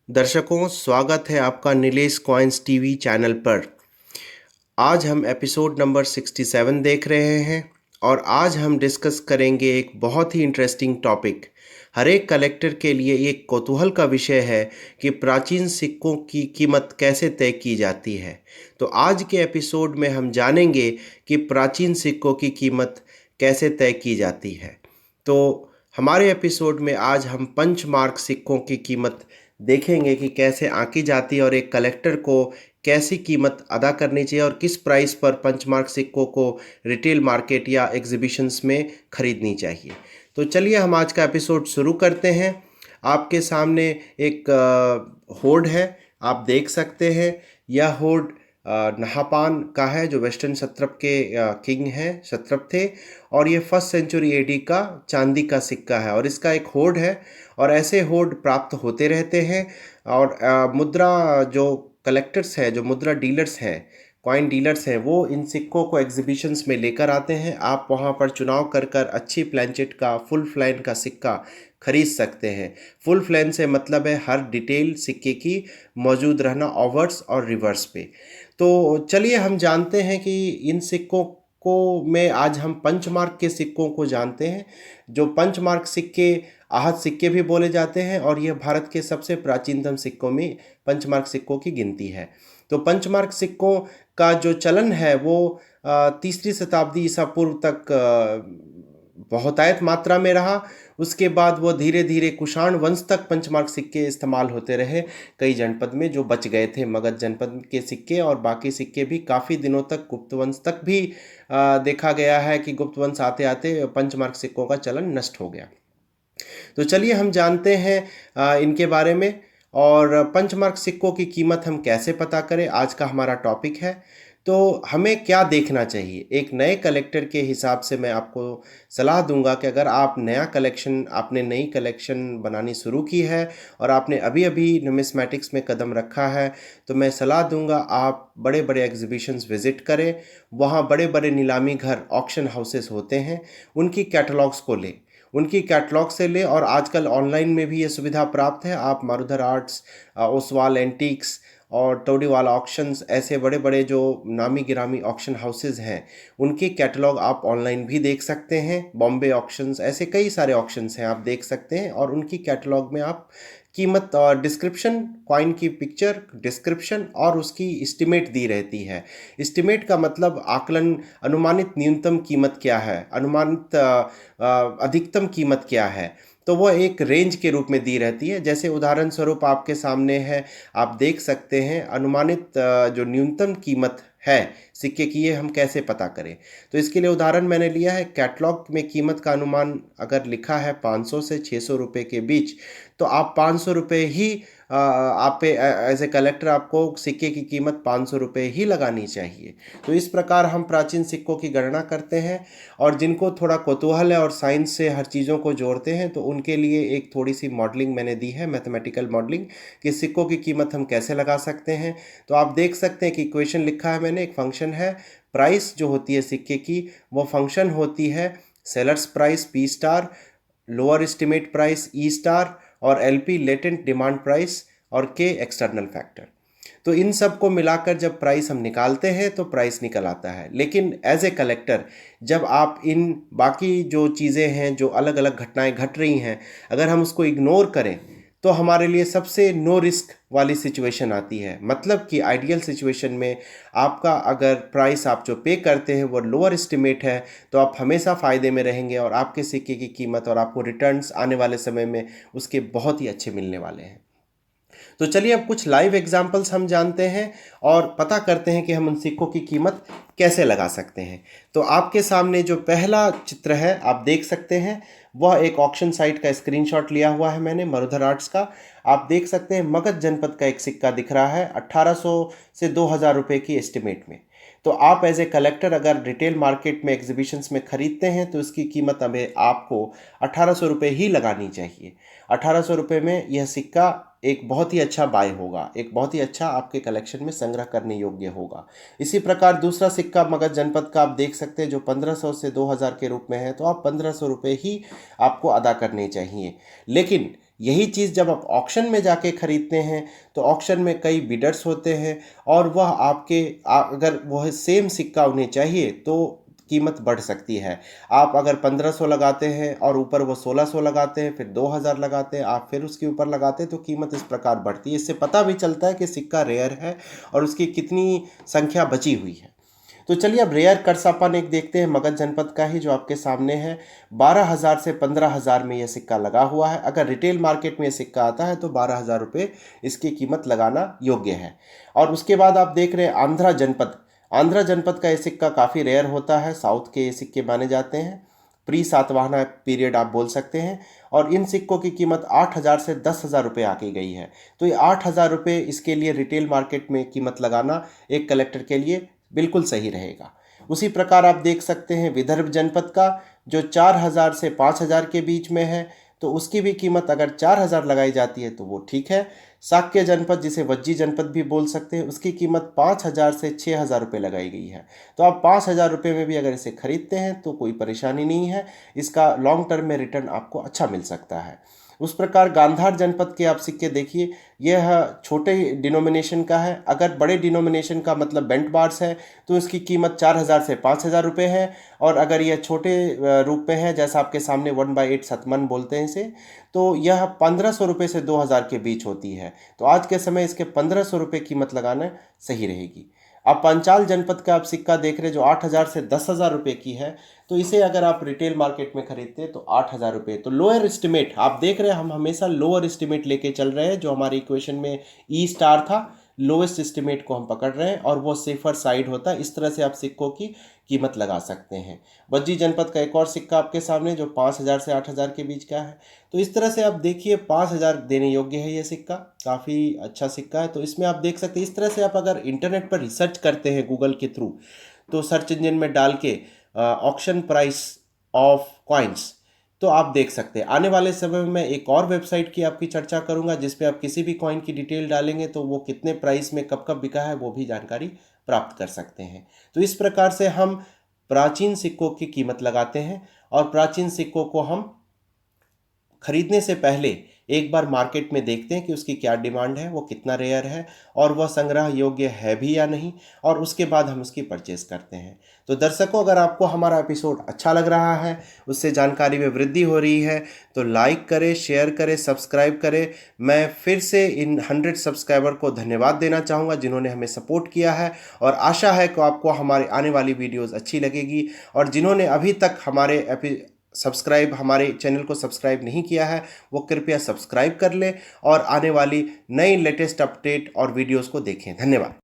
दर्शकों, स्वागत है आपका नीलेश कॉइन्स टीवी चैनल पर। आज हम एपिसोड नंबर 67 देख रहे हैं और आज हम डिस्कस करेंगे एक बहुत ही इंटरेस्टिंग टॉपिक। हर एक कलेक्टर के लिए एक कौतूहल का विषय है कि प्राचीन सिक्कों की कीमत कैसे तय की जाती है। तो आज के एपिसोड में हम जानेंगे कि प्राचीन सिक्कों की कीमत कैसे तय की जाती है। तो हमारे एपिसोड में आज हम पंचमार्क सिक्कों की कीमत देखेंगे कि कैसे आंकी जाती है और एक कलेक्टर को कैसी कीमत अदा करनी चाहिए और किस प्राइस पर पंचमार्क सिक्कों को रिटेल मार्केट या एग्जीबिशंस में खरीदनी चाहिए। तो चलिए हम आज का एपिसोड शुरू करते हैं। आपके सामने एक होर्ड है, आप देख सकते हैं। यह होर्ड नहापान का है, जो वेस्टर्न सत्रप के किंग हैं, सत्रप थे। और ये फर्स्ट सेंचुरी एडी का चांदी का सिक्का है और इसका एक होर्ड है और ऐसे होर्ड प्राप्त होते रहते हैं। और मुद्रा जो कलेक्टर्स हैं, जो मुद्रा डीलर्स हैं, कॉइन डीलर्स हैं, वो इन सिक्कों को एग्जीबिशंस में लेकर आते हैं। आप वहाँ पर चुनाव कर कर अच्छी प्लैंचेट का फुल फ्लैन का सिक्का खरीद सकते हैं। फुल फ्लैन से मतलब है हर डिटेल सिक्के की मौजूद रहना ओवर्स और रिवर्स पे। तो चलिए हम जानते हैं कि इन सिक्कों को में आज हम पंचमार्क के सिक्कों को जानते हैं। जो पंचमार्क सिक्के आहत सिक्के भी बोले जाते हैं और यह भारत के सबसे प्राचीनतम सिक्कों में पंचमार्क सिक्कों की गिनती है। तो पंचमार्क सिक्कों का जो चलन है वो तीसरी शताब्दी ईसा पूर्व तक बहुतायत मात्रा में रहा। उसके बाद वो धीरे धीरे कुषाण वंश तक पंचमार्क सिक्के इस्तेमाल होते रहे। कई जनपद में जो बच गए थे मगध जनपद के सिक्के और बाकी सिक्के भी काफ़ी दिनों तक गुप्त वंश तक भी देखा गया है कि गुप्त वंश आते आते पंचमार्क सिक्कों का चलन नष्ट हो गया। तो चलिए हम जानते हैं इनके बारे में। और पंचमार्क सिक्कों की कीमत हम कैसे पता करें, आज का हमारा टॉपिक है। तो हमें क्या देखना चाहिए एक नए कलेक्टर के हिसाब से, मैं आपको सलाह दूंगा कि अगर आप आपने नई कलेक्शन बनानी शुरू की है और आपने अभी अभी न्यूमिस्मैटिक्स में कदम रखा है, तो मैं सलाह दूंगा आप बड़े बड़े एग्जीबिशंस विजिट करें। वहाँ बड़े बड़े नीलामी घर, ऑक्शन हाउसेस होते हैं, उनकी कैटलॉग्स को लें, उनकी कैटलॉग से ले। और आजकल ऑनलाइन में भी ये सुविधा प्राप्त है। आप मारुधर आर्ट्स, ओसवाल एंटीक्स और टोडीवाला ऑक्शंस, ऐसे बड़े बड़े जो नामी गिरामी ऑक्शन हाउसेज हैं, उनकी कैटलॉग आप ऑनलाइन भी देख सकते हैं। बॉम्बे ऑक्शंस, ऐसे कई सारे ऑक्शंस हैं, आप देख सकते हैं। और उनकी कैटलॉग में आप कीमत और डिस्क्रिप्शन, कॉइन की पिक्चर, डिस्क्रिप्शन और उसकी इस्टीमेट दी रहती है। इस्टीमेट का मतलब आकलन, अनुमानित न्यूनतम कीमत क्या है, अनुमानित अधिकतम कीमत क्या है, तो वह एक रेंज के रूप में दी रहती है। जैसे उदाहरण स्वरूप आपके सामने है, आप देख सकते हैं अनुमानित जो न्यूनतम कीमत है सिक्के की, ये हम कैसे पता करें। तो इसके लिए उदाहरण मैंने लिया है, कैटलॉग में कीमत का अनुमान अगर लिखा है 500 से 600 रुपये के बीच, तो आप 500 रुपये ही आप पे एज ए कलेक्टर आपको सिक्के की कीमत 500 रुपये ही लगानी चाहिए। तो इस प्रकार हम प्राचीन सिक्कों की गणना करते हैं। और जिनको थोड़ा कौतूहल है और साइंस से हर चीज़ों को जोड़ते हैं, तो उनके लिए एक थोड़ी सी मॉडलिंग मैंने दी है, मैथमेटिकल मॉडलिंग, कि सिक्कों की कीमत हम कैसे लगा सकते हैं। तो आप देख सकते हैं कि इक्वेशन लिखा है मैंने, एक फंक्शन है। प्राइस जो होती है सिक्के की, वो फंक्शन होती है sellers price P star, lower estimate price E star, और एलपी लेटेंट डिमांड प्राइस, और के एक्सटर्नल फैक्टर। तो इन सब को मिलाकर जब प्राइस हम निकालते हैं तो प्राइस निकल आता है। लेकिन एज ए कलेक्टर जब आप इन बाकी जो चीज़ें हैं, जो अलग अलग घटनाएं घट रही हैं, अगर हम उसको इग्नोर करें, तो हमारे लिए सबसे नो रिस्क वाली सिचुएशन आती है। मतलब कि आइडियल सिचुएशन में आपका अगर प्राइस आप जो पे करते हैं वो लोअर एस्टिमेट है, तो आप हमेशा फ़ायदे में रहेंगे और आपके सिक्के की कीमत और आपको रिटर्न्स आने वाले समय में उसके बहुत ही अच्छे मिलने वाले हैं। तो चलिए अब कुछ लाइव एग्जांपल्स हम जानते हैं और पता करते हैं कि हम उन सिक्कों की कीमत कैसे लगा सकते हैं। तो आपके सामने जो पहला चित्र है आप देख सकते हैं, वह एक ऑक्शन साइट का स्क्रीनशॉट लिया हुआ है मैंने, मरुधर आर्ट्स का। आप देख सकते हैं मगध जनपद का एक सिक्का दिख रहा है 1800 से 2000 रुपये की एस्टिमेट में। तो आप एज ए कलेक्टर अगर रिटेल मार्केट में एग्जीबिशंस में खरीदते हैं तो इसकी कीमत हमें आपको 1800 रुपये ही लगानी चाहिए। 1800 रुपये में यह सिक्का एक बहुत ही अच्छा बाय होगा, एक बहुत ही अच्छा आपके कलेक्शन में संग्रह करने योग्य होगा। इसी प्रकार दूसरा सिक्का मगध जनपद का आप देख सकते हैं जो 1500 से 2000 के रूप में है, तो आप 1500 रुपये ही आपको अदा करने चाहिए। लेकिन यही चीज़ जब आप ऑक्शन में जाके ख़रीदते हैं तो ऑक्शन में कई बिडर्स होते हैं और वह अगर वह सेम सिक्का उन्हें चाहिए तो कीमत बढ़ सकती है। आप अगर 1500 लगाते हैं और ऊपर वो 1600 लगाते हैं, फिर 2000 लगाते हैं, आप फिर उसके ऊपर लगाते हैं, तो कीमत इस प्रकार बढ़ती है। इससे पता भी चलता है कि सिक्का रेयर है और उसकी कितनी संख्या बची हुई है। तो चलिए अब रेयर कर्स अपन एक देखते हैं मगध जनपद का ही, जो आपके सामने है। 12,000 से 15,000 में यह सिक्का लगा हुआ है। अगर रिटेल मार्केट में यह सिक्का आता है तो 12,000 रुपये इसकी कीमत लगाना योग्य है। और उसके बाद आप देख रहे हैं आंध्रा जनपद। आंध्रा जनपद का ये सिक्का काफ़ी रेयर होता है, साउथ के ये सिक्के माने जाते हैं, प्री सातवाहना पीरियड आप बोल सकते हैं। और इन सिक्कों की कीमत 8,000 से 10,000 रुपये आकी गई है। तो ये 8,000 रुपये इसके लिए रिटेल मार्केट में कीमत लगाना एक कलेक्टर के लिए बिल्कुल सही रहेगा। उसी प्रकार आप देख सकते हैं विदर्भ जनपद का, जो 4,000 से 5,000 के बीच में है, तो उसकी भी कीमत अगर 4,000 लगाई जाती है तो वो ठीक है। शाक्य जनपद, जिसे वज्जी जनपद भी बोल सकते हैं, उसकी कीमत 5,000 से 6,000 रुपये लगाई गई है। तो आप 5,000 रुपये में भी अगर इसे खरीदते हैं तो कोई परेशानी नहीं है, इसका लॉन्ग टर्म में रिटर्न आपको अच्छा मिल सकता है। उस प्रकार गांधार जनपद के आप सिक्के देखिए, यह छोटे डिनोमिनेशन का है। अगर बड़े डिनोमिनेशन का मतलब बेंट बार्स है तो इसकी कीमत 4,000 से 5,000 रुपये है। और अगर यह छोटे रूप में है, जैसा आपके सामने 1/8 सतमन बोलते हैं इसे, तो यह 1,500 रुपये से 2,000 के बीच होती है। तो आज के समय इसके 1,500 रुपये कीमत लगाना सही रहेगी। अब पांचाल जनपद का आप सिक्का देख रहे हैं, जो 8,000 से 10,000 रुपये की है। तो इसे अगर आप रिटेल मार्केट में खरीदते हैं तो 8,000 रुपये। तो लोअर एस्टिमेट आप देख रहे हैं, हम हमेशा लोअर एस्टिमेट लेके चल रहे हैं। जो हमारी इक्वेशन में ई स्टार था, लोएस्ट एस्टिमेट को हम पकड़ रहे हैं और वो सेफर साइड होता है। इस तरह से आप सिक्कों की कीमत लगा सकते हैं। वज्जी जनपद का एक और सिक्का आपके सामने, जो 5,000 से 8,000 के बीच का है। तो इस तरह से आप देखिए 5,000 देने योग्य है ये सिक्का, काफ़ी अच्छा सिक्का है। तो इसमें आप देख सकते हैं, इस तरह से आप अगर इंटरनेट पर रिसर्च करते हैं गूगल के थ्रू, तो सर्च इंजन में डाल के ऑक्शन प्राइस ऑफ कॉइन्स, तो आप देख सकते हैं। आने वाले समय में मैं एक और वेबसाइट की आपकी चर्चा करूंगा, जिसपे आप किसी भी कॉइन की डिटेल डालेंगे तो वो कितने प्राइस में कब कब बिका है वो भी जानकारी प्राप्त कर सकते हैं। तो इस प्रकार से हम प्राचीन सिक्कों की कीमत लगाते हैं और प्राचीन सिक्कों को हम खरीदने से पहले एक बार मार्केट में देखते हैं कि उसकी क्या डिमांड है, वो कितना रेयर है और वह संग्रह योग्य है भी या नहीं, और उसके बाद हम उसकी परचेस करते हैं। तो दर्शकों, अगर आपको हमारा एपिसोड अच्छा लग रहा है, उससे जानकारी में वृद्धि हो रही है, तो लाइक करें, शेयर करें, सब्सक्राइब करें। मैं फिर से इन 100 सब्सक्राइबर को धन्यवाद देना चाहूँगा जिन्होंने हमें सपोर्ट किया है, और आशा है कि आपको हमारी आने वाली वीडियोज़ अच्छी लगेगी। और जिन्होंने अभी तक हमारे चैनल को सब्सक्राइब नहीं किया है, वो कृपया सब्सक्राइब कर लें और आने वाली नई लेटेस्ट अपडेट और वीडियोस को देखें। धन्यवाद।